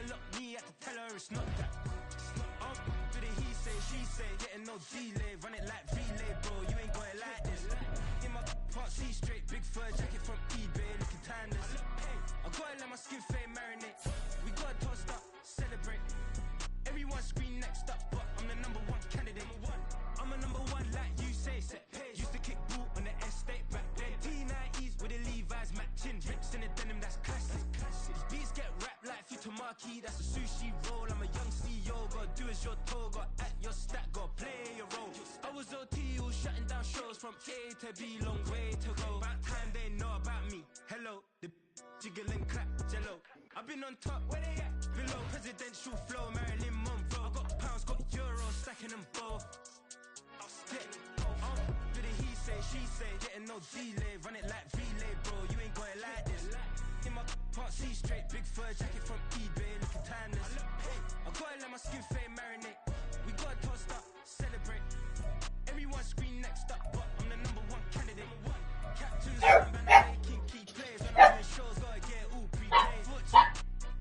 look me, I can tell her it's not that. But he say, she say, getting no delay, run it like relay, bro. You ain't going like this. In my part C straight, big fur jacket from eBay, looking timeless. I gotta let my skin fade marinate. We gotta toast up, celebrate. Everyone scream next up, but I'm the #1 candidate. I'm a #1 like you say. Used to kick boot on the estate back then. T90s with the Levi's matching. Rips in the denim, that's classic. These beats get wrapped like Futamaki, that's a sushi roll. I'm a young CEO, gotta do as you're told. Gotta act your stat, gotta play your role. I was OT, all shutting down shows from A to B, long way to go. About time they know about me. Hello, the jiggle and clap, jello. I've been on top, where they at? Below, presidential flow, Marilyn Monroe. I got pounds, got euros, stacking them both. But he say, she say, getting no delay, run it like relay, bro. You ain't going like this. In my part C straight, big fur jacket from eBay, looking timeless. I gotta let my skin fade marinate. We gotta toast up, celebrate. Everyone scream next up, but I'm the #1 candidate. Captain's run, and I'm making key plays. When I'm doing shows, gotta get all prepaid.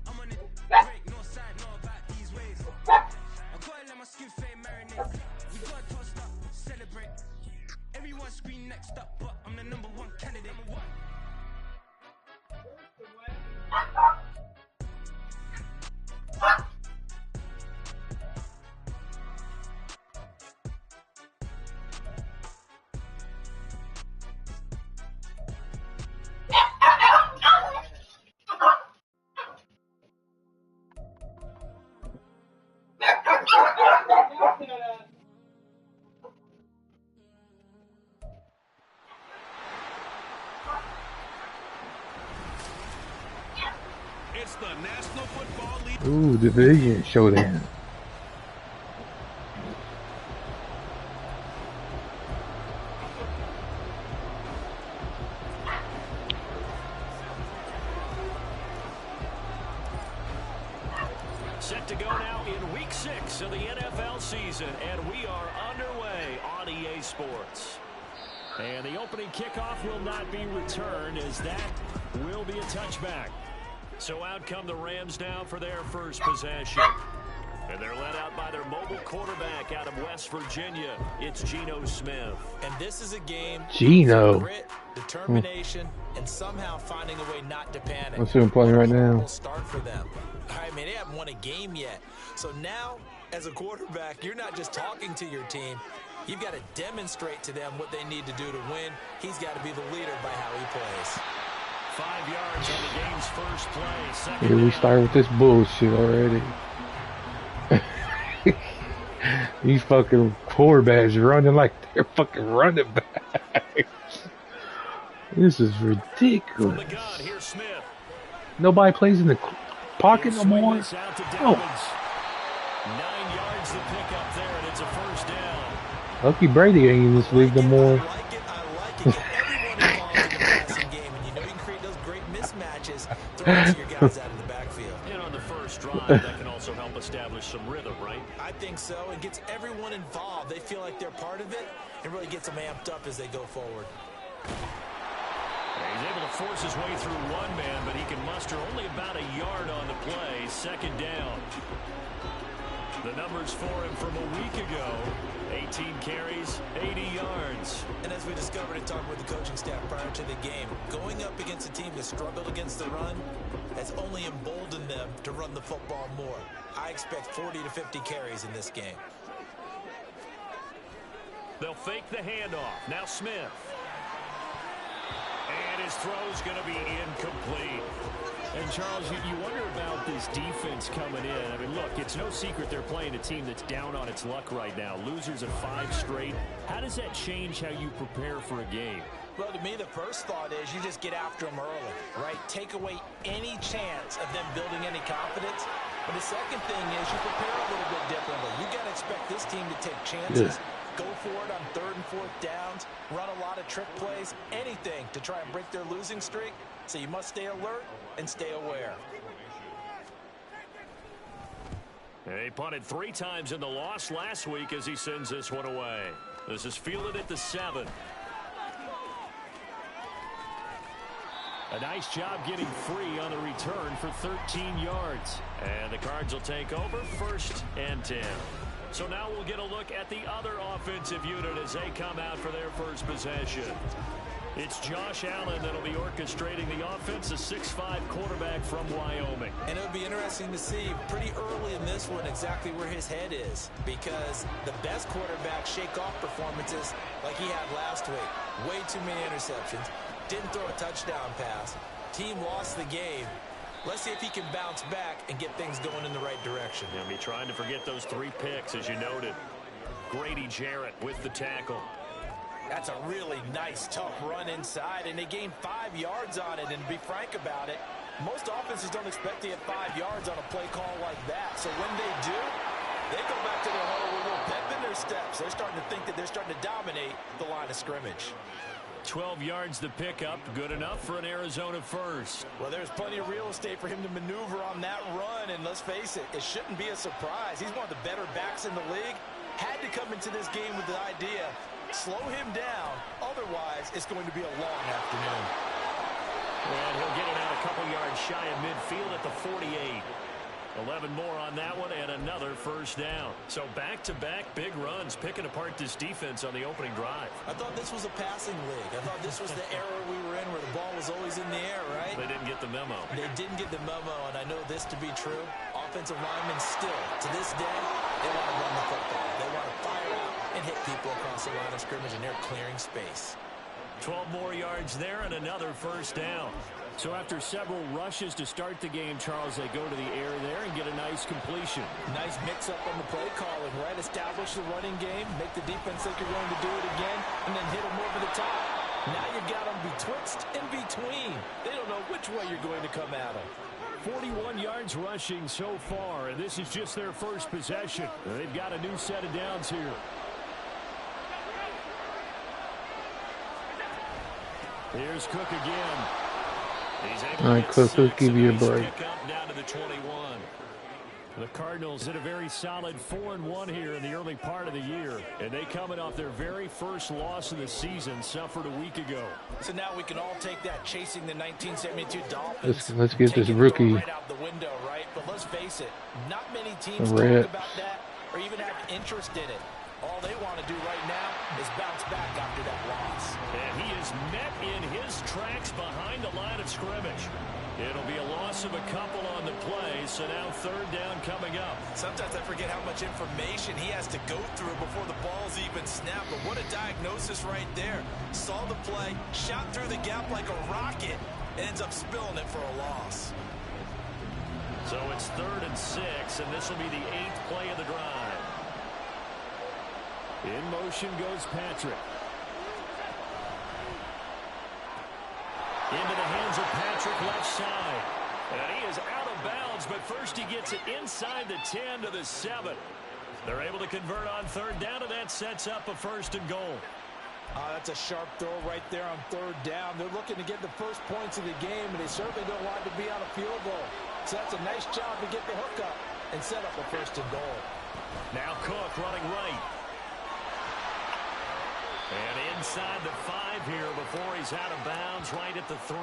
I'm on it, break, no side, know about these ways. I gotta let my skin fade marinate. We gotta toast up, celebrate. Everyone scream next up, but I'm the #1 candidate. It's the National Football League. Ooh, division showdown. Set to go now in Week 6 of the NFL season, and we are underway on EA Sports. And the opening kickoff will not be returned, as that will be a touchback. So out come the Rams now for their first possession. And they're led out by their mobile quarterback out of West Virginia. It's Geno Smith. And this is a game Geno. grit, determination, and somehow finding a way not to panic. Let's see him playing right now. Start for them. I mean, they haven't won a game yet. So now, as a quarterback, you're not just talking to your team. You've got to demonstrate to them what they need to do to win. He's got to be the leader by how he plays. 5 yards on the game's first play. Second Here we down. start with this bullshit already. These fucking quarterbacks running like they're fucking running backs. This is From the ridiculous. gun, here's Smith. Nobody plays in the pocket no He'll swing more. this out to Oh, Dobbins. 9 yards to pick up there, and it's a first down. Lucky Brady ain't in this league no more. I like it. Get everyone involved in the passing game, and you know you can create those great mismatches throwing to your guys out of the backfield. And on the first drive, that can also help establish some rhythm, right? I think so. It gets everyone involved. They feel like they're part of it, and really gets them amped up as they go forward. He's able to force his way through one man, but he can muster only about a yard on the play. Second down. The numbers for him from a week ago: 18 carries, 80 yards. And as we discovered in talking with the coaching staff prior to the game, going up against a team that struggled against the run has only emboldened them to run the football more. I expect 40 to 50 carries in this game. They'll fake the handoff. Now Smith. And his throw's going to be incomplete. And, Charles, you wonder about this defense coming in. I mean, look, it's no secret they're playing a team that's down on its luck right now. Losers of 5 straight. How does that change how you prepare for a game? Well, to me, the first thought is you just get after them early, right? Take away any chance of them building any confidence. But the second thing is you prepare a little bit differently. You got to expect this team to take chances. Yeah. Go for it on 3rd and 4th downs, run a lot of trick plays, anything to try and break their losing streak. So you must stay alert and stay aware. He punted 3 times in the loss last week as he sends this one away. This is fielded at the 7. A nice job getting free on the return for 13 yards. And the Cards will take over 1st and 10. So now we'll get a look at the other offensive unit as they come out for their first possession. It's Josh Allen that'll be orchestrating the offense, a 6'5" quarterback from Wyoming. And it'll be interesting to see pretty early in this one exactly where his head is, because the best quarterbacks shake off performances like he had last week. Way too many interceptions. Didn't throw a touchdown pass. Team lost the game. Let's see if he can bounce back and get things going in the right direction. He'll be trying to forget those 3 picks, as you noted. Grady Jarrett with the tackle. That's a really nice, tough run inside, and they gained 5 yards on it. And to be frank about it, most offenses don't expect to get 5 yards on a play call like that. So when they do, they go back to their huddle with a little pep in their steps. They're starting to think that they're starting to dominate the line of scrimmage. 12 yards to pick up, good enough for an Arizona first. Well, there's plenty of real estate for him to maneuver on that run, and let's face it, it shouldn't be a surprise. He's one of the better backs in the league. Had to come into this game with the idea, slow him down, otherwise it's going to be a long afternoon. And he'll get it out a couple yards shy of midfield at the 48. 11 more on that one and another first down. So back-to-back big runs, picking apart this defense on the opening drive. I thought this was a passing league. I thought this was the era we were in where the ball was always in the air, right? They didn't get the memo. They didn't get the memo, and I know this to be true. Offensive linemen still, to this day, they want to run the football. They want to fire out and hit people across the line of scrimmage, and they're clearing space. 12 more yards there and another first down. So after several rushes to start the game, Charles, they go to the air there and get a nice completion. Nice mix-up on the play calling, right? Establish the running game, make the defense think you're going to do it again, and then hit them over the top. Now you've got them betwixt and between. They don't know which way you're going to come at them. 41 yards rushing so far, and this is just their first possession. They've got a new set of downs here. Here's Cook again. All right, Cook, let's give you a break. Down to the 21. The Cardinals did a very solid 4-1 here in the early part of the year, and they coming off their very first loss of the season, suffered a week ago. So now we can all take that chasing the 1972 Dolphins. Let's get this rookie right out the window, right? But let's face it, not many teams talk about that or even have interest in it. All they want to do right now is bounce back after that loss. And he is met in his tracks behind the line of scrimmage. It'll be a loss of a couple on the play, so now third down coming up. Sometimes I forget how much information he has to go through before the ball's even snapped, but what a diagnosis right there. Saw the play, shot through the gap like a rocket, and ends up spilling it for a loss. So it's 3rd and 6, and this will be the 8th play of the drive. In motion goes Patrick. Into the hands of Patrick, left side. And he is out of bounds, but first he gets it inside the 10 to the 7. They're able to convert on third down, and that sets up a 1st and goal. That's a sharp throw right there on third down. They're looking to get the first points of the game, and they certainly don't want to be on a field goal. So that's a nice job to get the hook up and set up a 1st and goal. Now Cook running right. And inside the 5 here before he's out of bounds, right at the 3.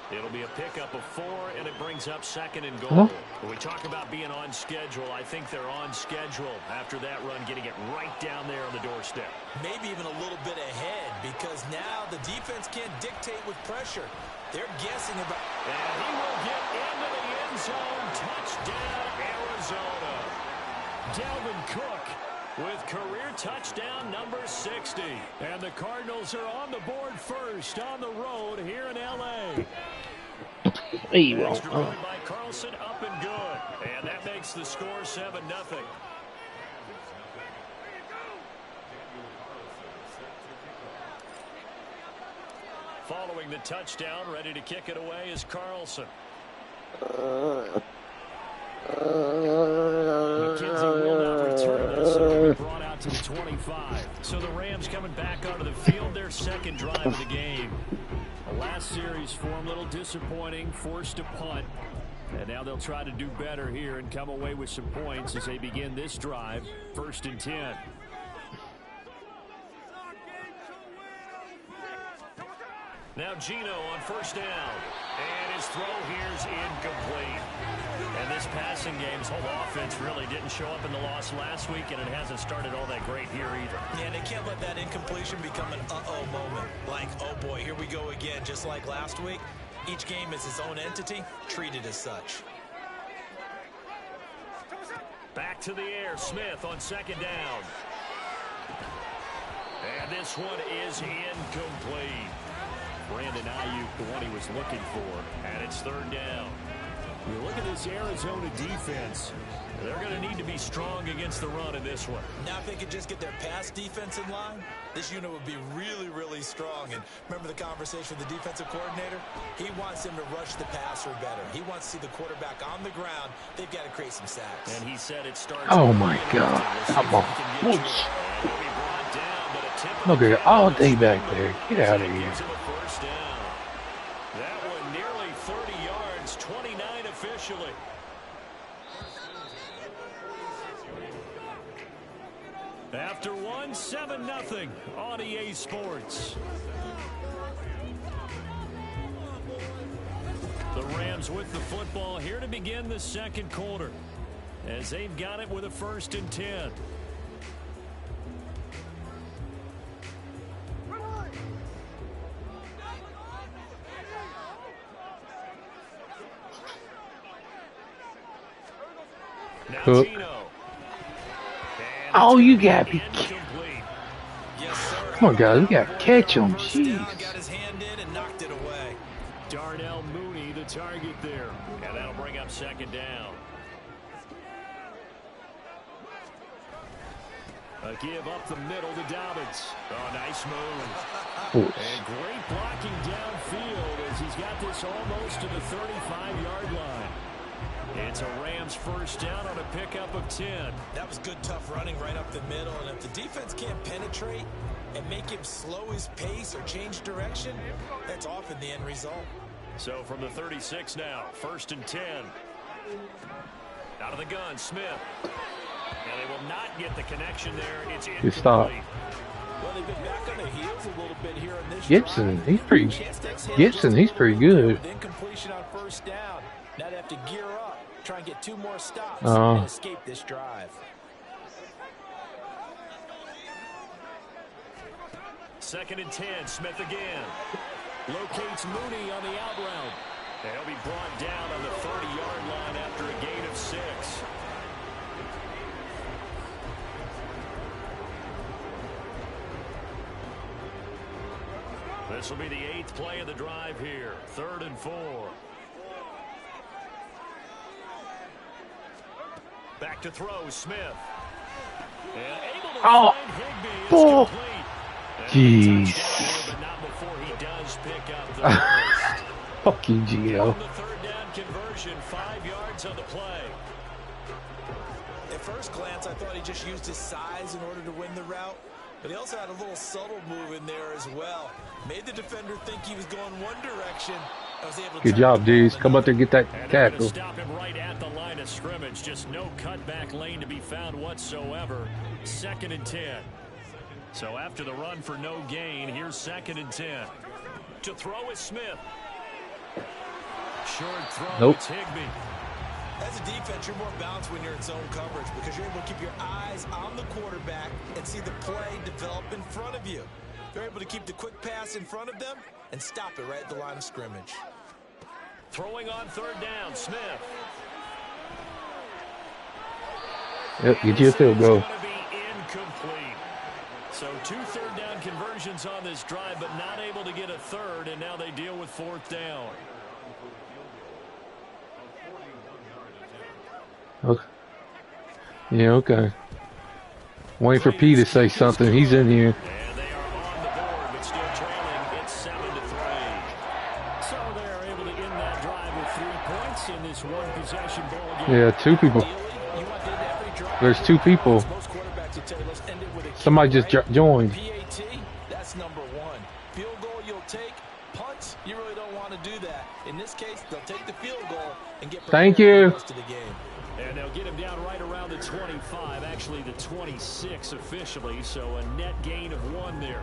It'll be a pickup of 4, and it brings up 2nd and goal. When we talk about being on schedule, I think they're on schedule after that run, getting it right down there on the doorstep. Maybe even a little bit ahead, because now the defense can't dictate with pressure. They're guessing about... And he will get into the end zone. Touchdown, Arizona. Dalvin Cook with career touchdown number 60. And the Cardinals are on the board first on the road here in L.A. Extra point by Carlson, up and good. And that makes the score 7-0. Following the touchdown, ready to kick it away is Carlson. McKenzie will not return this. So brought out to the 25. So the Rams coming back onto the field, their 2nd drive of the game. The last series for them, a little disappointing, forced to punt. And now they'll try to do better here and come away with some points as they begin this drive. 1st and 10. Now Gino on first down. And his throw here's incomplete. And this passing game's whole offense really didn't show up in the loss last week, and it hasn't started all that great here either. Yeah, and they can't let that incompletion become an uh-oh moment. Like, oh boy, here we go again, just like last week. Each game is its own entity, treated as such. Back to the air, Smith on second down. And this one is incomplete. Brandon Ayuk, the one he was looking for, and it's third down. You look at this Arizona defense. They're going to need to be strong against the run in this one. Now, if they could just get their pass defense in line, this unit would be really, really strong. And remember the conversation with the defensive coordinator? He wants him to rush the passer better. He wants to see the quarterback on the ground. They've got to create some sacks. And he said it starts. Oh my God! Come on! Look at it all day back there. Get out of here! That one nearly 30 yards, 29 officially. After one, 7-0 on EA Sports. The Rams with the football here to begin the second quarter, as they've got it with a 1st and 10. Now Gino. Oh, you gotta be kidding. Come on, guys, we gotta catch him. Jeez. Got his hand in and knocked it away. Darnell Mooney, the target there. And that'll bring up second down. A give up the middle to Dobbins. Oh, nice move. And great blocking downfield as he's got this almost to the 35-yard line. It's a Rams first down on a pickup of 10. That was good, tough running right up the middle. And if the defense can't penetrate and make him slow his pace or change direction, that's often the end result. So from the 36 now, 1st and 10. Out of the gun, Smith. And they will not get the connection there. It's incomplete. Stop. Well, they've been back on their heels a little bit here in this Gibson, drive. he's pretty good. Incompletion on first down. Now they have to gear up, try and get 2 more stops and escape this drive. Second and 10, Smith again. Locates Mooney on the out route. And he'll be brought down on the 30-yard line after a gain of 6. This will be the 8th play of the drive here. 3rd and 4. Back to throw, Smith. And able to find Higbee. Jeez. But not before he does pick up the first. Fucking Gino. On the 3rd down conversion, 5 yards on the play. At first glance, I thought he just used his size in order to win the route. But he also had a little subtle move in there as well. Made the defender think he was going one direction. Good job, dudes. Come out there and get that tackle. Stop him right at the line of scrimmage. Just no cutback lane to be found whatsoever. 2nd and 10. So after the run for no gain, here's 2nd and 10. To throw is Smith. Short throw. Nope. It's Higbee. As a defense, you're more balanced when you're in zone coverage because you're able to keep your eyes on the quarterback and see the play develop in front of you. You're able to keep the quick pass in front of them and stop it right at the line of scrimmage. Throwing on 3rd down, Smith. Yep, get you a field goal. It's going to be incomplete. So 2 3rd down conversions on this drive, but not able to get a 3rd, and now they deal with 4th down. Okay. Yeah, okay. Waiting for P to say something. He's in here. And they are on the board, but still trailing. It's 7-3. So they are able to end that drive with 3 points in this one-possession ball game. Yeah, 2 people. There's 2 people. Somebody just joined. PAT, that's number 1. Field goal you'll take. Punts, you really don't want to do that. In this case, they'll take the field goal and get prepared Thank you. for the rest of the game. And they'll get him down right around the 25, actually the 26 officially, so a net gain of 1 there.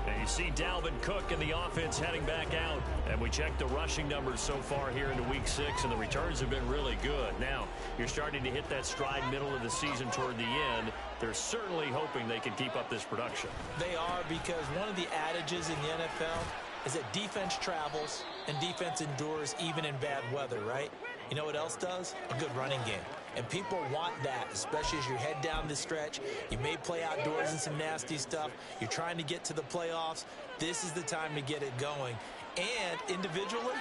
And you see Dalvin Cook and the offense heading back out. And we checked the rushing numbers so far here into week 6, and the returns have been really good. Now, you're starting to hit that stride middle of the season toward the end. They're certainly hoping they can keep up this production. They are, because one of the adages in the NFL is that defense travels and defense endures even in bad weather, right? You know what else does? A good running game. And people want that, especially as you head down the stretch. You may play outdoors in some nasty stuff. You're trying to get to the playoffs. This is the time to get it going. And individually,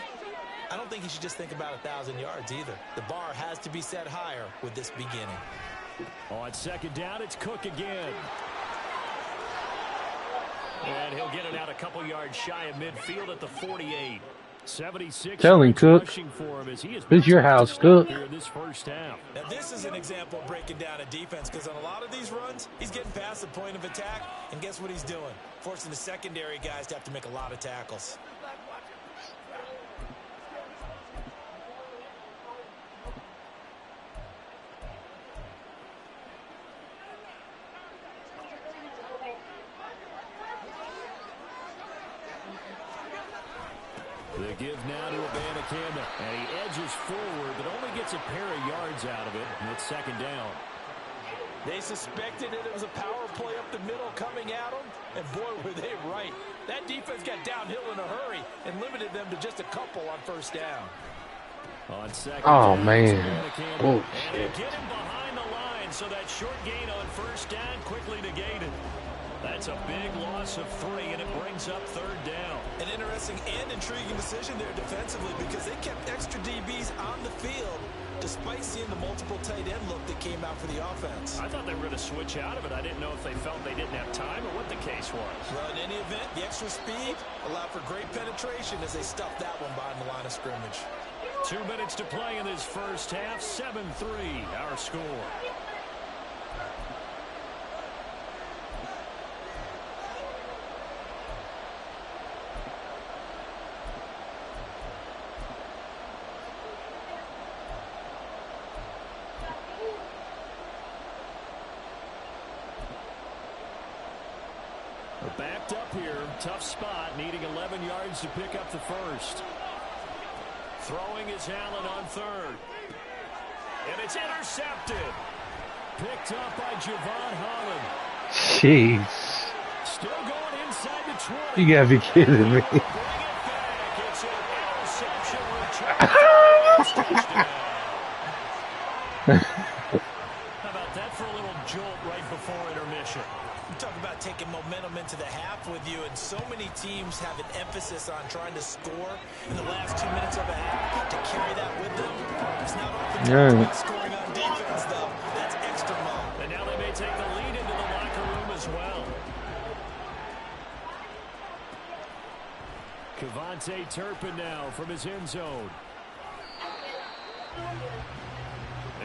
I don't think you should just think about 1,000 yards either. The bar has to be set higher with this beginning. On second down, it's Cook again. And he'll get it out a couple yards shy of midfield at the 48. 76 Telling Cook, for him as he is this is your house, Cook. Here in this first half. Now this is an example of breaking down a defense, because on a lot of these runs, he's getting past the point of attack, and guess what he's doing? Forcing the secondary guys to have to make a lot of tackles. The give now to Abanikanda, and he edges forward, but only gets a pair of yards out of it, and it's second down. They suspected it was a power play up the middle coming at them, and boy, were they right. That defense got downhill in a hurry and limited them to just a couple on first down. On second Oh, down, man. Oh, and shit. they get him behind the line, so that short gain on first down quickly negated. That's a big loss of 3, and it brings up third down. An interesting and intriguing decision there defensively, because they kept extra DBs on the field despite seeing the multiple tight end look that came out for the offense. I thought they were going to switch out of it. I didn't know if they felt they didn't have time or what the case was. Well, in any event, the extra speed allowed for great penetration as they stuffed that one behind the line of scrimmage. 2 minutes to play in this first half. 7-3, our score. Backed up here, tough spot, needing 11 yards to pick up the first. Throwing is Allen on third. And it's intercepted. Picked up by Javon Holland. Jeez. Still going inside the 20. You gotta be kidding me. Bring it back. It's an interception return. How about that for a little jolt right before intermission? Talk about taking momentum into the half with you, and so many teams have an emphasis on trying to score in the last 2 minutes of a half to carry that with them. It's not often about scoring on defense, though. That's extra mo. And now they may take the lead into the locker room as well. Kevontae Turpin now from his end zone.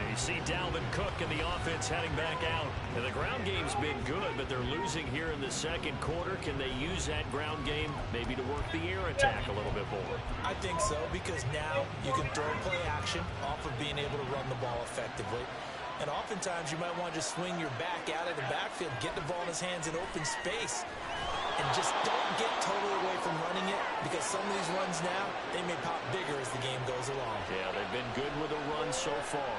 You see Dalvin Cook and the offense heading back out. And the ground game's been good, but they're losing here in the second quarter. Can they use that ground game maybe to work the air attack a little bit more? I think so, because now you can throw play action off of being able to run the ball effectively. And oftentimes you might want to just swing your back out of the backfield, get the ball in his hands in open space, and just don't get totally away from running it, because some of these runs now, they may pop bigger as the game goes along. Yeah, they've been good with a run so far.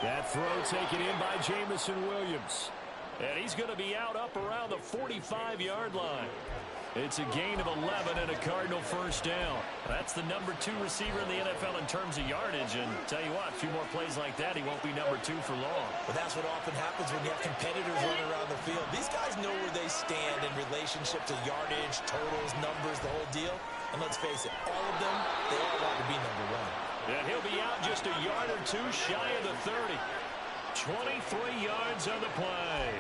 That throw taken in by Jamison Williams. And he's going to be out up around the 45-yard line. It's a gain of 11 and a Cardinal first down. That's the number 2 receiver in the NFL in terms of yardage. And tell you what, a few more plays like that, he won't be number 2 for long. But that's what often happens when you have competitors running around the field. These guys know where they stand in relationship to yardage, totals, numbers, the whole deal. And let's face it, all of them, they all want to be number 1. And he'll be out just a yard or 2 shy of the 30. 23 yards on the play.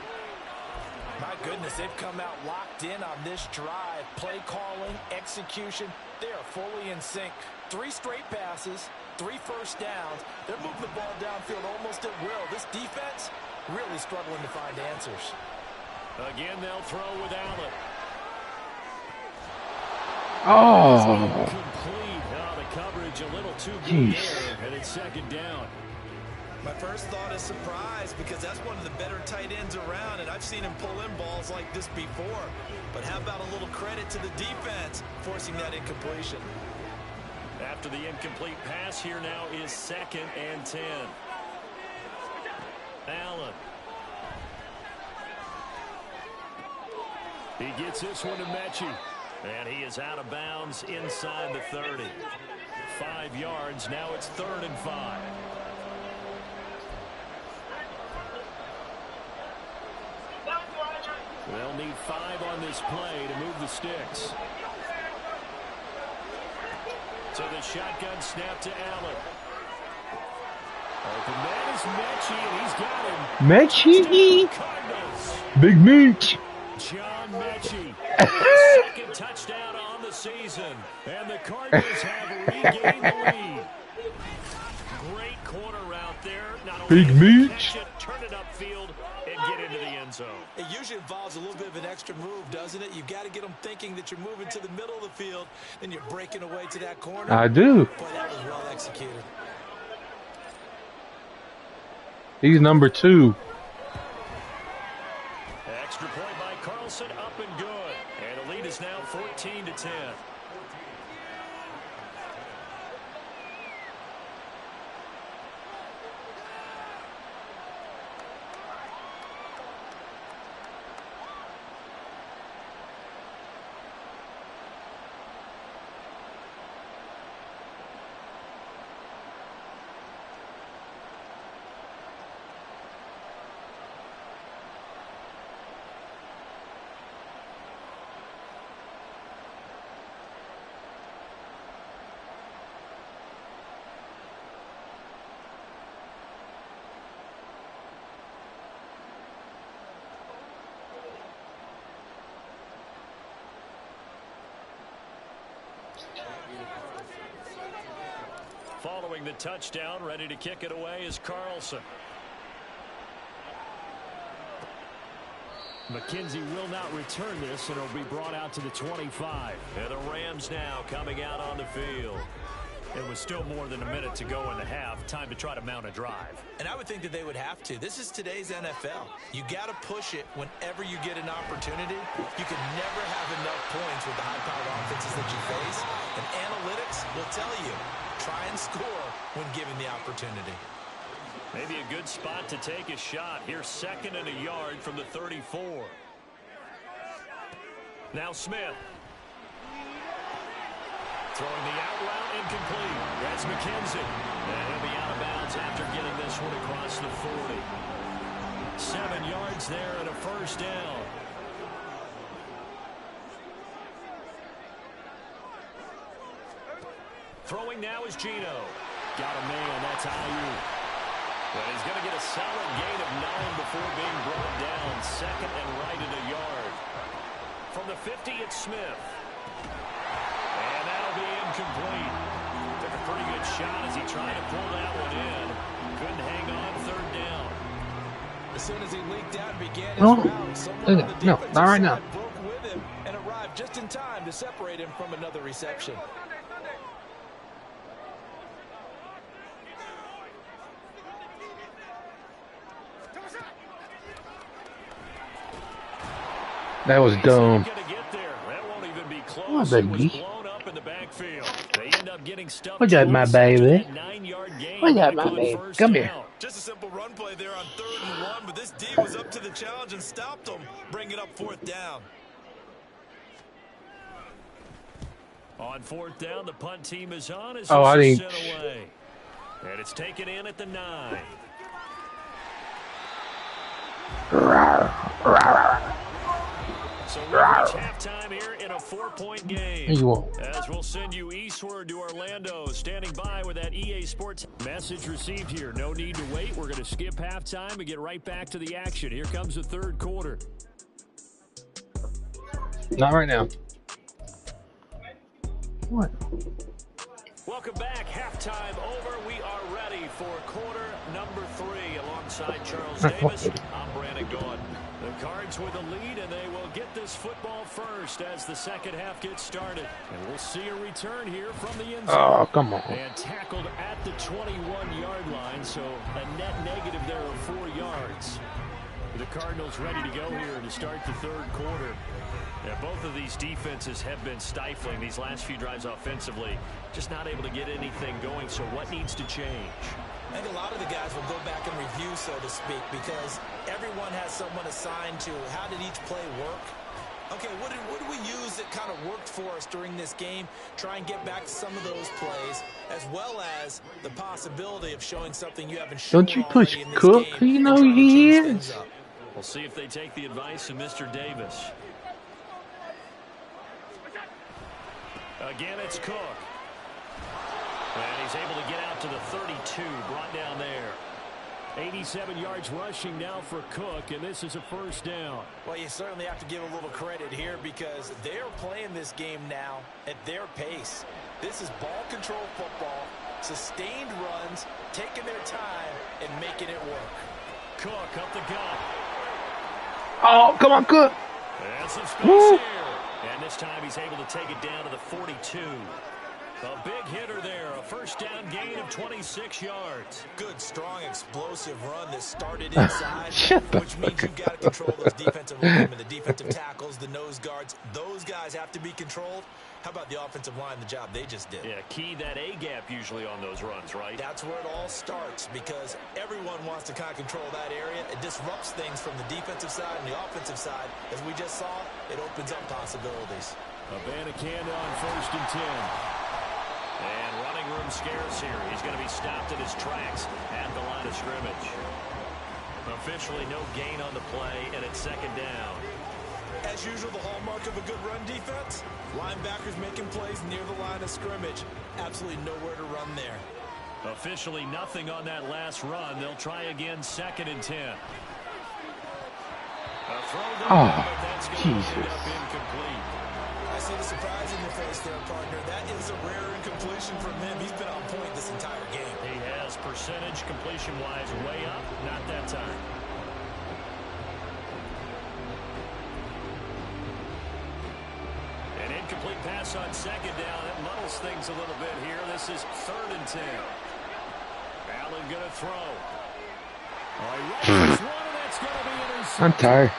My goodness, they've come out locked in on this drive. Play calling, execution, they are fully in sync. 3 straight passes, 3 first downs. They're moving the ball downfield almost at will. This defense really struggling to find answers. Again, they'll throw with Allen. Oh. Complete. Oh, the coverage a little too good there, and it's second down. My first thought is surprise because that's one of the better tight ends around, and I've seen him pull in balls like this before. But how about a little credit to the defense forcing that incompletion? After the incomplete pass, here now is 2nd and 10. Allen. He gets this one to Mechie. And he is out of bounds inside the 30. 5 yards. Now it's 3rd and 5. They'll need 5 on this play to move the sticks. So the shotgun snap to Allen. Open man is Mechie, and he's got him. Mechie! Big Meech! John Mechie, second touchdown on the season, and the Cardinals have regained the lead. Great corner route there. Not only Big Meech, turn it upfield and get into the end zone. It usually involves a little bit of an extra move, doesn't it? You've got to get them thinking that you're moving to the middle of the field, and you're breaking away to that corner. I do. Boy, that was well executed. He's number 2. Extra point by Carlson, up and good. And the lead is now 14-10. Following the touchdown, ready to kick it away is Carlson. McKenzie will not return this, and it'll be brought out to the 25. And the Rams now coming out on the field. It was still more than a minute to go in the half. Time to try to mount a drive. And I would think that they would have to. This is today's NFL. You got to push it whenever you get an opportunity. You can never have enough points with the high-powered offenses that you face. And analytics will tell you, try and score when given the opportunity. Maybe a good spot to take a shot. Here's 2nd and a yard from the 34. Now Smith. Throwing the out route incomplete. That's McKenzie. And he'll be out of bounds after getting this one across the 40. 7 yards there and a first down. Throwing now is Gino. Got a man. That's Ayuk. But he's going to get a solid gain of 9 before being brought down. 2nd and right at a yard. From the 50, it's Smith. And that'll be incomplete. Took a pretty good shot as he tried to pull that one in. Couldn't hang on 3rd down. As soon as he leaked out and began his route, someone on the defensive side broke with him and arrived just in time to separate him from another reception. That was dumb. Come on, baby. What's up, my baby? What's up, my baby? Come here. Just a simple run play there on 3rd and 1, but this D was up to the challenge and stopped them, bringing up 4th down. On 4th down, the punt team is on as I think. sent away. And it's taken in at the 9. So we'll reach halftime here in a 4-point game. You won't. As we'll send you eastward to Orlando, standing by with that EA Sports message received here. No need to wait. We're going to skip halftime and get right back to the action. Here comes the 3rd quarter. Not right now. What? Welcome back. Halftime over. We are ready for quarter number 3 alongside Charles Davis. I'm Brandon Gaudin. The Cards with the lead, and they will get this football first as the second half gets started. And we'll see a return here from the end zone. Oh, come on. And tackled at the 21-yard line. and so a net negative there of 4 yards. The Cardinals ready to go here to start the third quarter. Yeah, both of these defenses have been stifling these last few drives offensively. Just not able to get anything going, so what needs to change? I think a lot of the guys will go back and review, so to speak, because everyone has someone assigned to how did each play work. Okay, what did we use that kind of worked for us during this game? Try and get back to some of those plays, as well as the possibility of showing something you haven't shown. Don't you push Cook? You know he is. We'll see if they take the advice of Mr. Davis. Again, it's Cook. And he's able to get out to the 32, brought down there. 87 yards rushing now for Cook, and this is a first down. Well, you certainly have to give a little credit here because they're playing this game now at their pace. This is ball control football, sustained runs, taking their time, and making it work. Cook up the gut. Oh, come on, Cook. And some space here. And this time he's able to take it down to the 42. A big hitter there, a first down gain of 26 yards. Good, strong, explosive run that started inside, which means you've got to control those defensive linemen, the defensive tackles, the nose guards. Those guys have to be controlled. How about the offensive line, the job they just did? Yeah, key that A-gap usually on those runs, right? That's where it all starts because everyone wants to kind of control that area. It disrupts things from the defensive side and the offensive side. As we just saw, it opens up possibilities. Abanikanda on 1st and 10. And running room scarce here. He's going to be stopped in his tracks at the line of scrimmage. Officially no gain on the play, and it's 2nd down. As usual, the hallmark of a good run defense, linebackers making plays near the line of scrimmage. Absolutely nowhere to run there. Officially nothing on that last run. They'll try again 2nd and 10. A throw down, but that's going to end up incomplete. I see the surprise in your face there, partner. That is a rare incompletion from him. He's been on point this entire game. He has percentage completion-wise way up. Not that time. An incomplete pass on 2nd down. That muddles things a little bit here. This is 3rd and 10. Allen going to throw. That's going to be intercepted. I'm tired.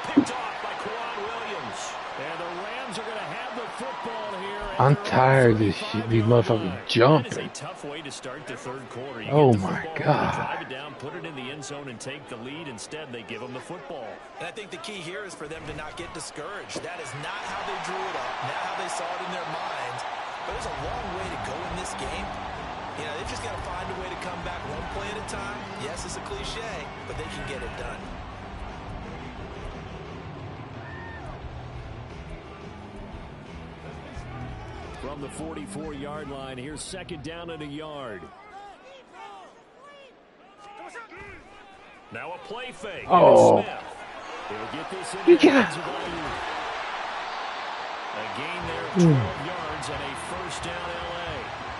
Picked off by Quan Williams. And the Rams are going to have the football here. I'm tired of this shit. These motherfuckers jumping. That is a tough way to start the third quarter. You Oh get the my football, God. drive it down, put it in the end zone, and take the lead. Instead, they give them the football. And I think the key here is for them to not get discouraged. That is not how they drew it up, not how they saw it in their minds. But there's a long way to go in this game. You know, they've just got to find a way to come back one play at a time. Yes, it's a cliche, but they can get it done. From the 44-yard line, here's 2nd down and a yard. Now a play fake. Oh. Smith. He'll get this in the hands of Ayuk. A gain there of 12 yards and a first down LA.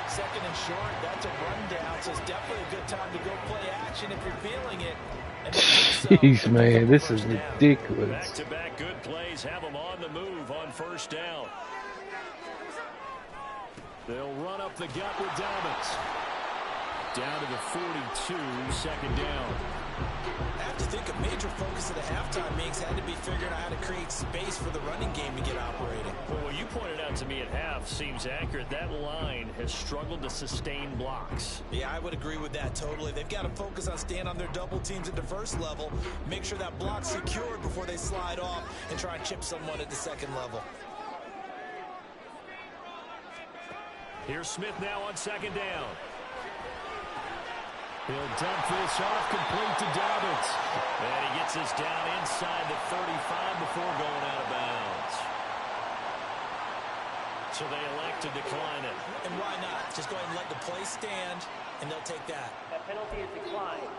2nd and short, that's a rundown, so it's definitely a good time to go play action if you're feeling it. Jeez, man, this is ridiculous. Back-to-back good plays have them on the move on 1st down. They'll run up the gut with Dobbins. Down to the 42, 2nd down. I have to think a major focus of the halftime mix had to be figuring out how to create space for the running game to get operating. Well, what you pointed out to me at half seems accurate. That line has struggled to sustain blocks. Yeah, I would agree with that totally. They've got to focus on staying on their double teams at the first level, make sure that block's secured before they slide off, and try and chip someone at the 2nd level. Here's Smith now on 2nd down. He'll dump this off complete to Dobbins. And he gets this down inside the 35 before going out of bounds. So they elect to decline it. And why not? Just go ahead and let the play stand, and they'll take that. That penalty is declined.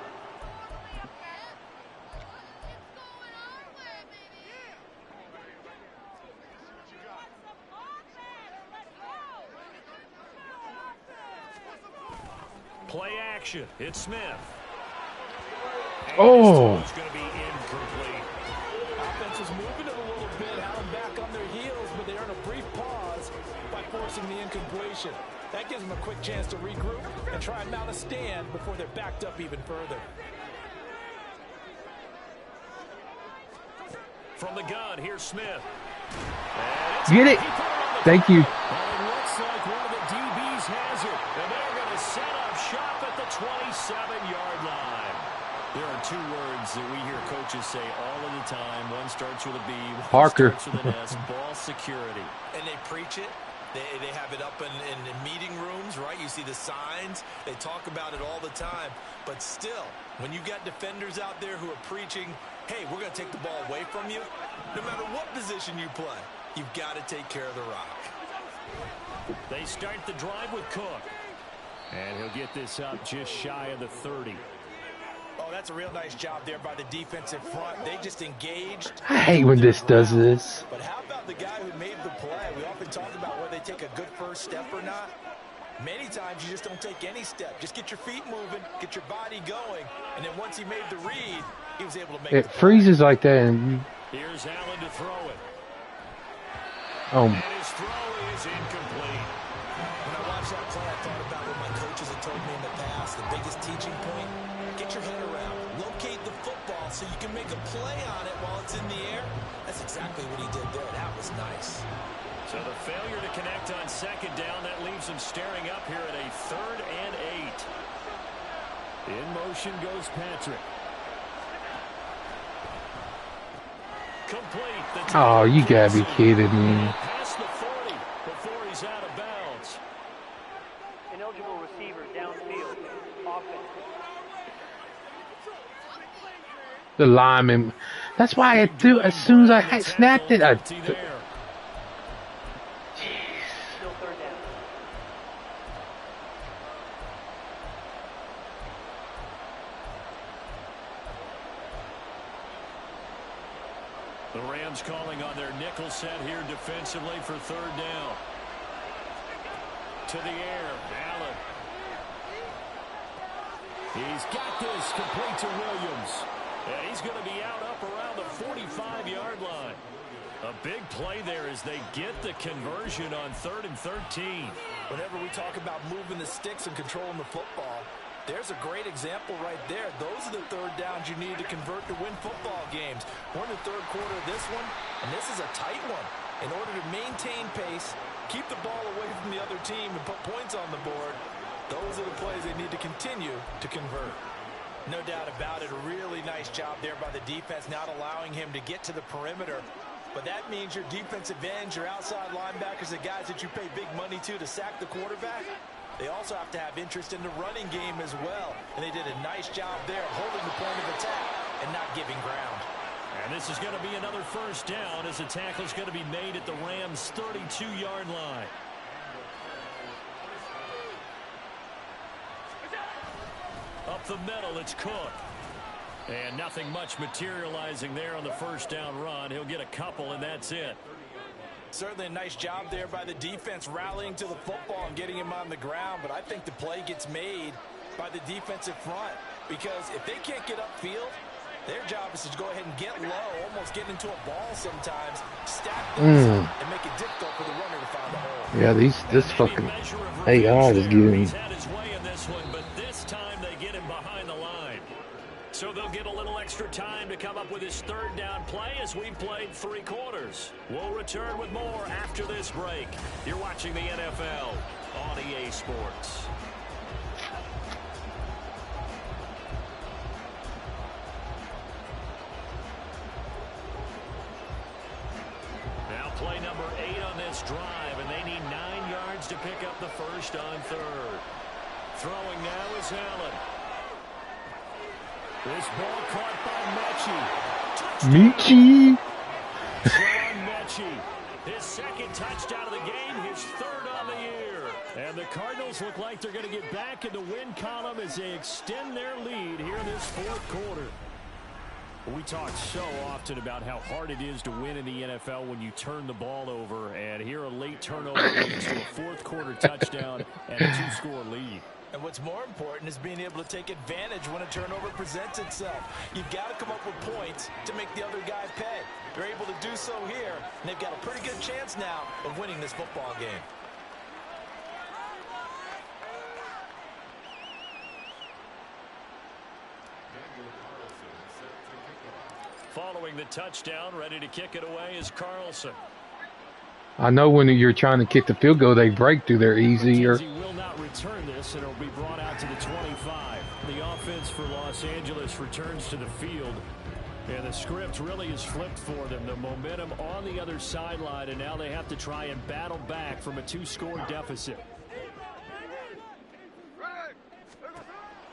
Play action. It's Smith. And Oh. it's going to be incomplete. Offense is moving it a little bit, out and back on their heels, but they earn a brief pause by forcing the incompletion. That gives them a quick chance to regroup and try and mount a stand before they're backed up even further. From the gun, here's Smith. Get it. Thank you. And it looks like one of the DBs has it. And they're going to set up shop at the 27-yard line. There are two words that we hear coaches say all of the time. One starts with a B, one Parker. starts with an S, ball security. And they preach it. They have it up in meeting rooms, right? You see the signs. They talk about it all the time. But still, when you got defenders out there who are preaching, hey, we're going to take the ball away from you, no matter what position you play, you've got to take care of the rock. They start the drive with Cook. And he'll get this up just shy of the 30. Oh, that's a real nice job there by the defensive front. They just engaged. I hate when this does this. But how about the guy who made the play? We often talk about whether they take a good first step or not. Many times you just don't take any step. Just get your feet moving, get your body going, and then once he made the read, he was able to make It freezes like that, and here's Allen to throw it. oh, And his throw is incomplete. When I watched that play, I thought about what my coaches had told me in the past. The biggest teaching point, get your head around. Locate the football so you can make a play on it while it's in the air. That's exactly what he did there. That was nice. So the failure to connect on second down, that leaves him staring up here at a 3rd and 8. In motion goes Patrick. Complete. oh, you gotta be kidding me. Past the 40 before he's out of bounds. Ineligible receiver downfield. Offense. The lineman. That's why I threw as soon as I snapped it. Still 3rd down. The Rams calling on their nickel set here defensively for 3rd down. To the air, Allen. He's got this complete to Williams. And he's going to be out up around the 45-yard line. A big play there as they get the conversion on 3rd and 13. Whenever we talk about moving the sticks and controlling the football, there's a great example right there. Those are the 3rd downs you need to convert to win football games. We're in the 3rd quarter of this one, and this is a tight one. In order to maintain pace, keep the ball away from the other team, and put points on the board, those are the plays they need to continue to convert. No doubt about it. A really nice job there by the defense, not allowing him to get to the perimeter. But that means your defensive ends, your outside linebackers, the guys that you pay big money to sack the quarterback, they also have to have interest in the running game as well. And they did a nice job there holding the point of attack and not giving ground. And this is going to be another 1st down as the tackle is going to be made at the Rams' 32-yard line. Up the middle, it's Cook. And nothing much materializing there on the 1st down run. He'll get a couple, and that's it. Certainly a nice job there by the defense rallying to the football and getting him on the ground. But I think the play gets made by the defensive front. Because if they can't get upfield, their job is to go ahead and get low, almost get into a ball sometimes, stack those up, and make it difficult for the runner to find the hole. Yeah, this fucking AI is giving me. He's had his way in this one, but this time they get him behind the line. So they'll get a little extra time to come up with his 3rd down play as we played 3 quarters. We'll return with more after this break. You're watching the NFL on EA Sports. Now play number 8 on this drive, and they need 9 yards to pick up the 1st on 3rd. Throwing now is Allen. This ball caught by Michi. John Mechie. His 2nd touchdown of the game, his 3rd on the year. And the Cardinals look like they're going to get back in the win column as they extend their lead here in this 4th quarter. We talk so often about how hard it is to win in the NFL when you turn the ball over. And here a late turnover leads to a 4th quarter touchdown and a 2-score lead. And what's more important is being able to take advantage when a turnover presents itself. You've got to come up with points to make the other guy pay. They're able to do so here, and they've got a pretty good chance now of winning this football game. Following the touchdown, ready to kick it away is Carlson. I know when you're trying to kick the field goal, they break through there easier. McKenzie will not return this, and it'll be brought out to the 25. The offense for Los Angeles returns to the field, and the script really is flipped for them. The momentum on the other sideline, and now they have to try and battle back from a 2-score deficit.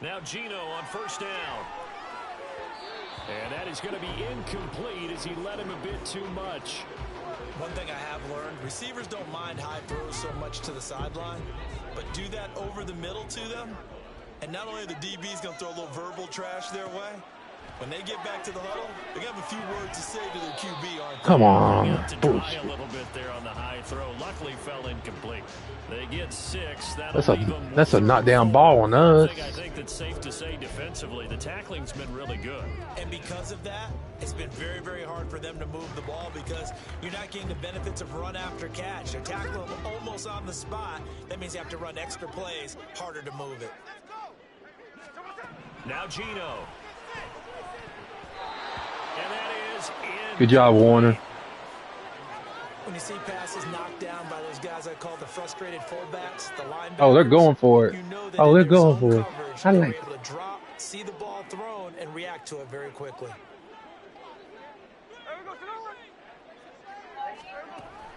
Now Gino on first down. And that is going to be incomplete as he led him a bit too much. One thing I have learned, receivers don't mind high throws so much to the sideline, but do that over the middle to them, and not only are the DBs going to throw a little verbal trash their way, when they get back to the huddle, they have a few words to say to their QB, aren't they? Come on. To try a little bit there on the high throw. Luckily fell incomplete. They get 6. That's a knockdown ball on us. I think that's safe to say defensively, the tackling's been really good. And because of that, it's been very, very hard for them to move the ball because you're not getting the benefits of run after catch. They're tackling them almost on the spot. That means you have to run extra plays, harder to move it. Now Gino. And that is in. Good job, Warner. When you see passes knocked down by those guys I call the frustrated fullbacks, the linebackers. Oh, they're going for it. You know that Oh, they're in their going zone for it. coverage, I they're like able to drop, see the ball thrown, and react to it very quickly.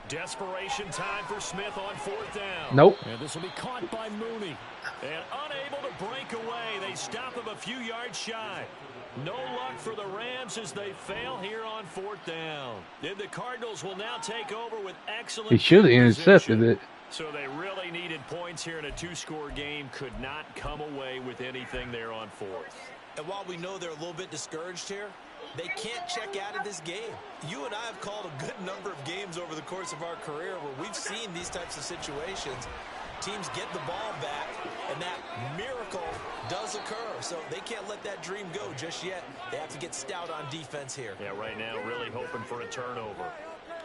Desperation time for Smith on fourth down. Nope. And this will be caught by Mooney. And unable to break away. They stop him a few yards shy. No luck for the Rams as they fail here on fourth down. And the Cardinals will now take over with excellent. He should have intercepted it. So they really needed points here in a 2-score game. Could not come away with anything there on fourth. And while we know they're a little bit discouraged here, they can't check out of this game. You and I have called a good number of games over the course of our career where we've seen these types of situations. Teams get the ball back, and that miracle does occur. So they can't let that dream go just yet. They have to get stout on defense here. Yeah, right now really hoping for a turnover.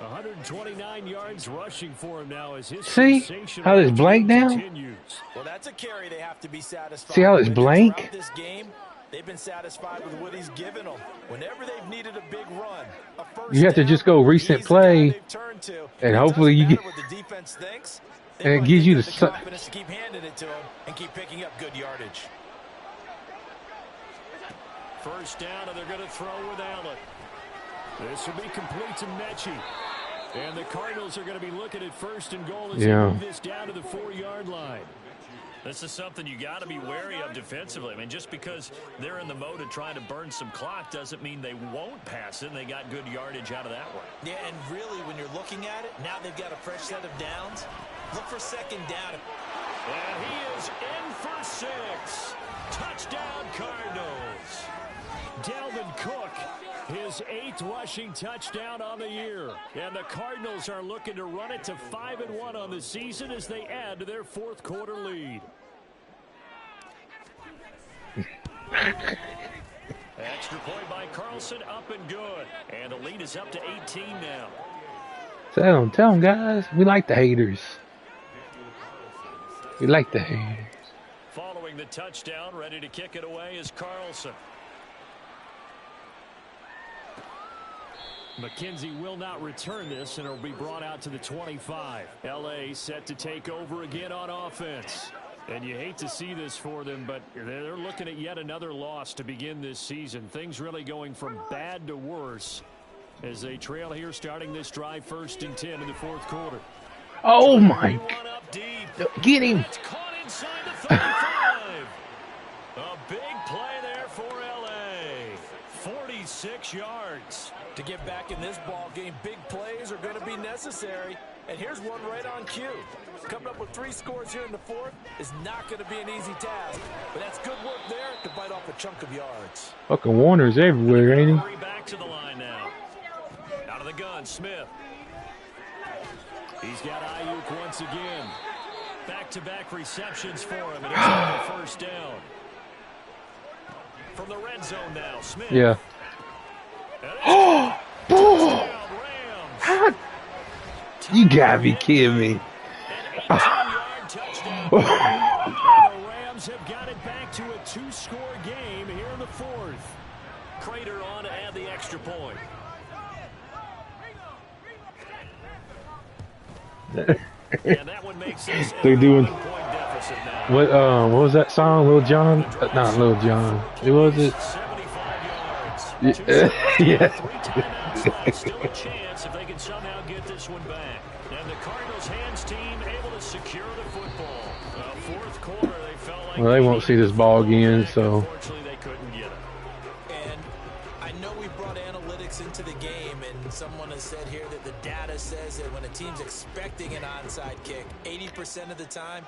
129 yards rushing for him now as his See how it's blank now? continues. Well, that's a carry they have to be satisfied See how it's with. blank? Throughout this game, they've been satisfied with what he's given them. Whenever they've needed a big run, a first You have to down, just go recent he's the guy play, they've turned to. and It hopefully you doesn't get. matter what the defense thinks. They And it want gives you the the confidence to keep handing it to him and keep picking up good yardage. First down, and they're going to throw with Allen. This will be complete to Mechie. And the Cardinals are going to be looking at first and goal as they move this down to the 4-yard line. This is something you got to be wary of defensively. I mean, just because they're in the mode of trying to burn some clock doesn't mean they won't pass it, and they got good yardage out of that one. Yeah, and really, when you're looking at it, now they've got a fresh set of downs. Look for second down. And he is in for 6. Touchdown, Cardinals. Dalvin Cook, his 8th rushing touchdown on the year. And the Cardinals are looking to run it to 5-1 on the season as they add to their 4th quarter lead. Extra point by Carlson, up and good. And the lead is up to 18 now. Tell them, guys. We like the haters. We like the haters. Following the touchdown, ready to kick it away is Carlson. McKenzie will not return this, and it'll be brought out to the 25. L.A. set to take over again on offense. And you hate to see this for them, but they're looking at yet another loss to begin this season. Things really going from bad to worse as they trail here starting this drive 1st and 10 in the 4th quarter. Oh, my God. Get him. It's caught inside the 35. A big play there for L.A. 46 yards. To get back in this ball game, big plays are going to be necessary. And here's one right on cue. Coming up with 3 scores here in the 4th is not going to be an easy task. But that's good work there to bite off a chunk of yards. Fucking Warner's everywhere, ain't he? Hurry back to the line now. Out of the gun, Smith. He's got Ayuk once again. Back-to-back receptions for him, and it's another first down. From the red zone now, Smith. Yeah. Oh, boy! You gotta be kidding me. An 18-yard touchdown. And the Rams have got it back to a 2-score game here in the 4th. Prater on to add the extra point. And that one makes this an They're doing 11-point deficit now. what was that song, Lil Jon? Not Lil Jon. It was it. 75 yards. Yeah. 3 timeouts left. Still a chance if they can somehow get this one back. And the Cardinals hands team able to secure the football. Fourth quarter, they felt like Well, they won't see this ball again, so. Unfortunately, they couldn't get it. And I know we brought analytics into the game, and someone has said here that the data says that when a team's expecting an onside kick, 80% of the time,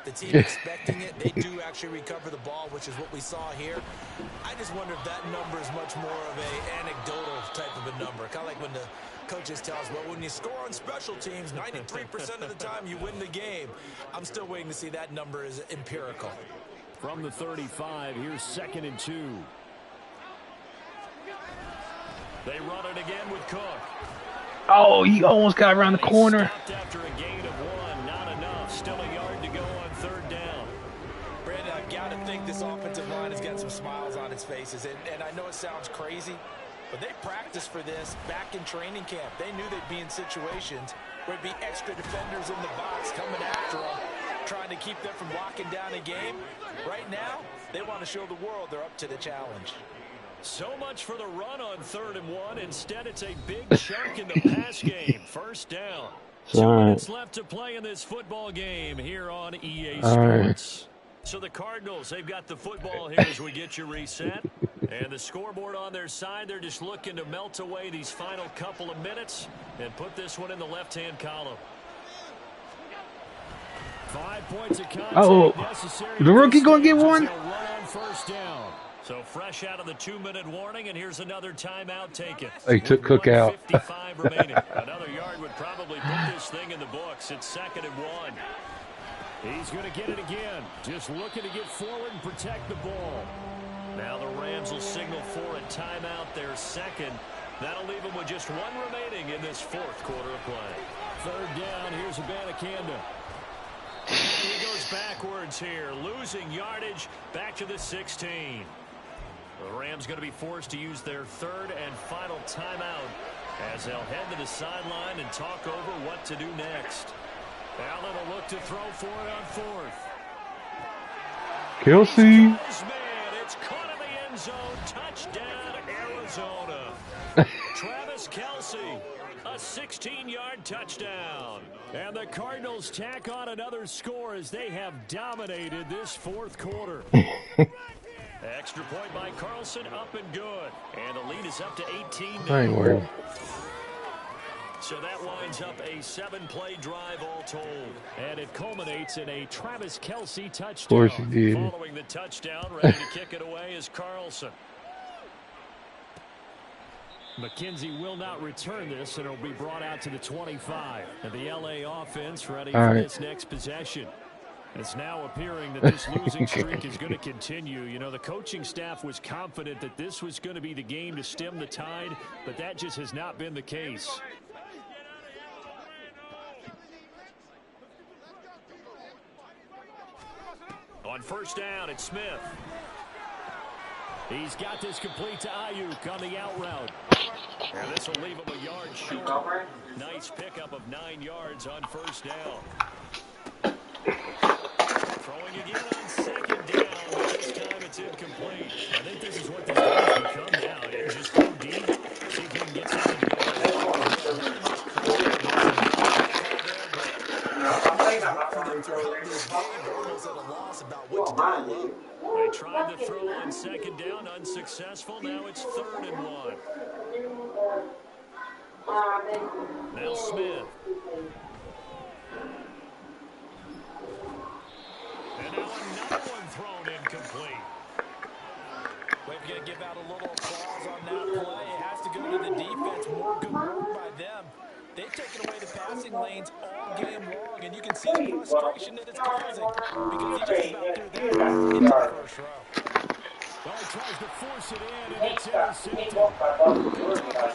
the team expecting it, they do actually recover the ball, which is what we saw here. I just wonder if that number is much more of a anecdotal type of a number. Kind of like when the coaches tell us, well, when you score on special teams, 93% of the time you win the game. I'm still waiting to see that number is empirical. From the 35, here's 2nd and 2. They run it again with Cook. Oh, he almost got around the corner. After a gain of 1, not enough. Still a yard to go on 3rd down. Brandon, I've got to think this offensive line has got some smiles on its faces. And I know it sounds crazy, but they practiced for this back in training camp. They knew they'd be in situations where there'd be extra defenders in the box coming after them, trying to keep them from locking down a game. Right now, they want to show the world they're up to the challenge. So much for the run on 3rd and 1. Instead, it's a big chunk in the pass game. 1st down. 2 minutes left to play in this football game here on EA Sports. So the Cardinals, they've got the football here as we get you reset. And the scoreboard on their side, they're just looking to melt away these final couple of minutes and put this one in the left-hand column. 5 points of contact necessary. The rookie going to get one? Run on 1st down. So fresh out of the 2-minute warning, and here's another timeout taken. They took Cook out. 55 remaining. Another yard would probably put this thing in the books. It's 2nd and 1. He's going to get it again. Just looking to get forward and protect the ball. Now the Rams will signal for a timeout. Their 2nd. That'll leave them with just 1 remaining in this 4th quarter of play. 3rd down. Here's Abanikanda. He goes backwards here, losing yardage back to the 16. The Rams going to be forced to use their 3rd and final timeout as they'll head to the sideline and talk over what to do next. Allen will look to throw for it on 4th. Kelsey. It's caught in the end zone. Touchdown, Arizona. Travis Kelce, a 16-yard touchdown. And the Cardinals tack on another score as they have dominated this 4th quarter. Extra point by Carlson, up and good. And the lead is up to 18 now. I ain't worried. So that winds up a 7-play drive all told. And it culminates in a Travis Kelce touchdown. Of course he did. Following the touchdown, ready to kick it away is Carlson. McKenzie will not return this, and it'll be brought out to the 25. And the LA offense ready for this next possession. It's now appearing that this losing streak is going to continue. You know, the coaching staff was confident that this was going to be the game to stem the tide, but that just has not been the case. On 1st down, it's Smith. He's got this complete to Ayuk on the out route. And this will leave him a yard short. Nice pickup of 9 yards on 1st down. Throwing again on 2nd down, but this time it's incomplete. I think this is what this game's become now. It just go deep, see if he can get something going. They tried to throw on 2nd down, unsuccessful. Now it's 3rd and 1. Now Smith. And now another one thrown incomplete. We're going to give out a little applause on that play. It has to go to the defense. More good work by them. They've taken away the passing lanes all game long, and you can see the frustration that it's causing because he just about threw that into the 1st row. Well, he tries to force it in, and it's intercepted. Picked up by the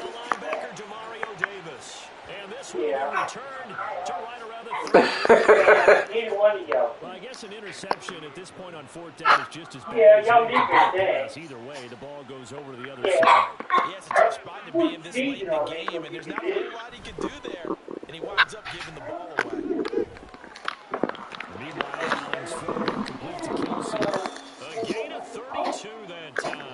linebacker, Demario Davis. pass. And this will be returned to right around the 30. Neither one of y'all. Well, I guess an interception at this point on fourth down is just as bad as Y'all an defense incomplete dead. pass. Either way, the ball goes over to the other side. Yeah, it's a tough spot to be in this late in the game, and there's not a whole lot he can do there. And he winds up giving the ball away. Meanwhile, Allen's football complete to Kelsey. A gain of 32 that time.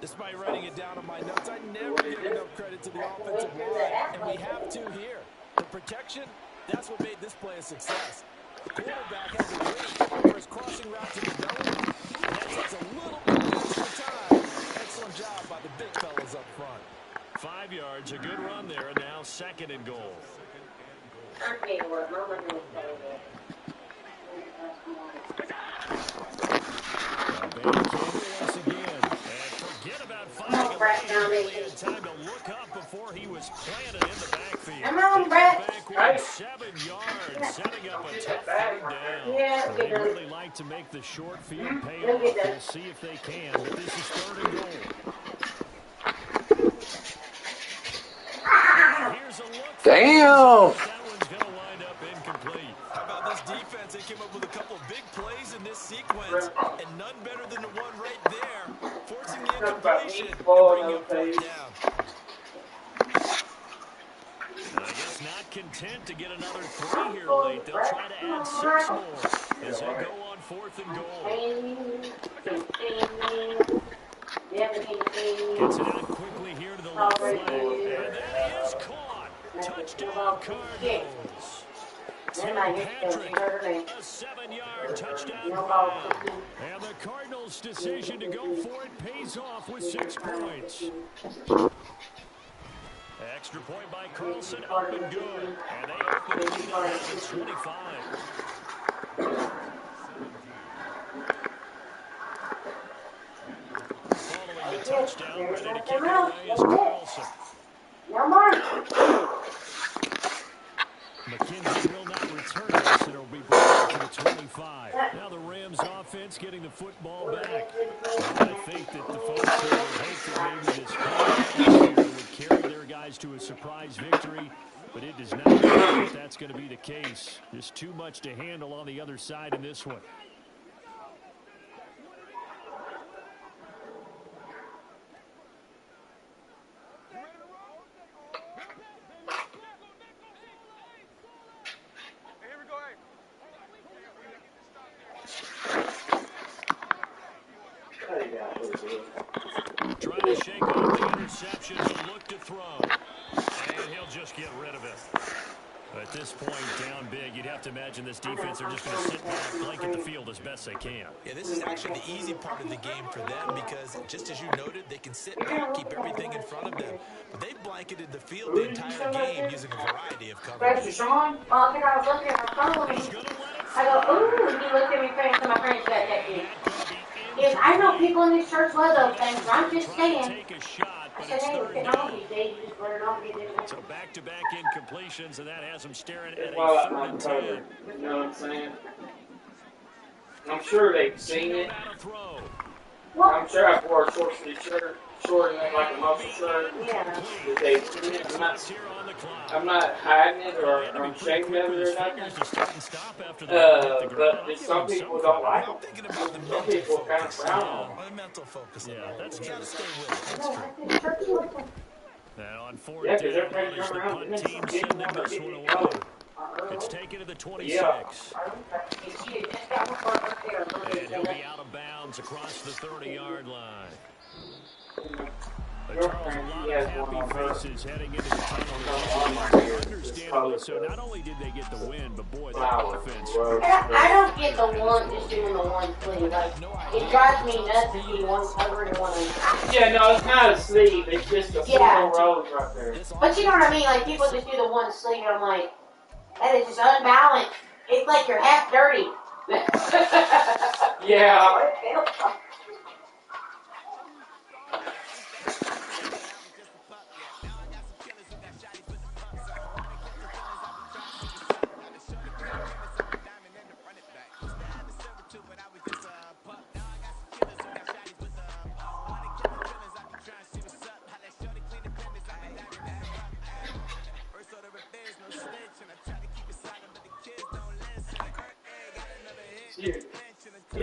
Despite writing it down on my notes, I never give enough credit to the offensive line, and we have to here. The protection, that's what made this play a success. The quarterback had to wait for his crossing route to develop, and that takes a little bit of extra time. Excellent job by the big fellas up front. 5 yards, a good run there, and now 2nd and goal. Once again, and forget about finding a lane. He barely had time to look up before he was planted in the backfield. Come on, Brett. Backward 7 yards, setting up a tough 3rd down. Yeah, They'd really like to make the short field pay off. We'll see if they can, but this is 3rd and goal. Here's a look. Damn! That one's going to wind up incomplete. How about this defense? They came up with a couple of big plays in this sequence, and none better than the one right there, forcing the incompletion and bringing up 4th down. I guess not content to get another 3 here late. They'll try to add 6 more as they go on 4th and goal. Gets it out quickly here to the left flank. And that is caught. Touchdown Cardinals. Tim Patrick, a 7-yard touchdown run. And the Cardinals' decision to go for it pays off with 6 points. Extra point by Carlson, up and good. And they open the lead up at 25. Following the touchdown, ready to kick it away is Carlson. McKenzie will not return this, and it'll be brought to the 25. Now the Rams offense getting the football back. I think that the folks here would hope that maybe this whole atmosphere would carry their guys to a surprise victory, but it does not look like that's going to be the case. There's too much to handle on the other side in this one. Trying to shake off the interception and look to throw. And he'll just get rid of it. At this point, down big, you'd have to imagine this defense are just going to sit back, blanket the field as best they can. Yeah, this is actually the easy part of the game for them because, just as you noted, they can sit back, keep everything in front of them. But they've blanketed the field the entire game using a variety of coverages. Sean? Oh, I think I was looking at my phone. I go, ooh, and he looked at me, friends, so my friends got that kid. Yes, I know people in these church love those things, but I'm just saying. Take a shot, I but said, it's hey, 3rd it's down. all these days, you just let it all get in. So back-to-back incompletions, and that has them staring at a Well, 3rd I'm and covered. 10. You know what I'm saying? I'm sure they've seen it. Out of throw. I'm sure I wore a short sleeve shirt, short and like a muscle shirt. Yeah. That they, Here on the clock. I'm not hiding it or I'm ashamed of it or nothing. But some people don't like I'm it. thinking about the Some mental people kind of focus. frown on it. On the mental focus. Yeah, that's You true. got to stay with it. That's true. And on 4th Yeah, 'cause down, everybody it's the come around punt and team some sending people this get one it away. going. It's taken to the 26. Yeah. And he'll be out of bounds across the 30-yard line. But Charles, a lot of happy faces heading into the tunnel. Understandably so. Not only did they get the win, but boy, that offense. I don't get the one just doing the one sleeve. Like, it drives me nuts to see one covered and one uncovered. Yeah, no, it's not a sleeve. It's just a full rows right there. But you know what I mean? Like, people just do the one sleeve, and I'm like, that is just unbalanced. It's like you're half dirty. Yeah.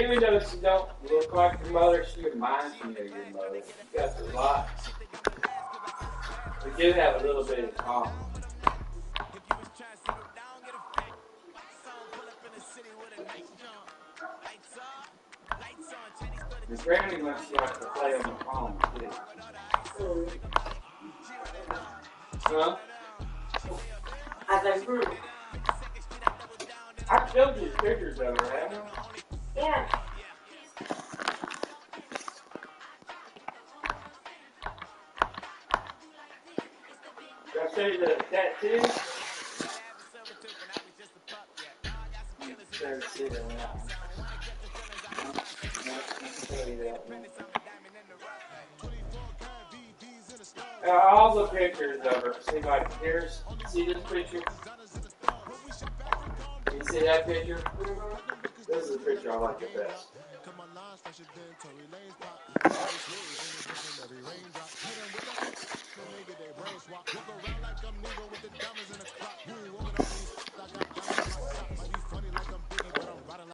even though she don't look like your mother, she reminds me of your mother. You got the lots. We do have a little bit in common. The granny must like to play on the phone, too. Huh? As I grew. I showed you pictures of her, haven't I? Yeah. Did I show you the tattoo? Better see that one. All the pictures of her. See, like, here's, see this picture? You see that picture? This is the picture I like the best.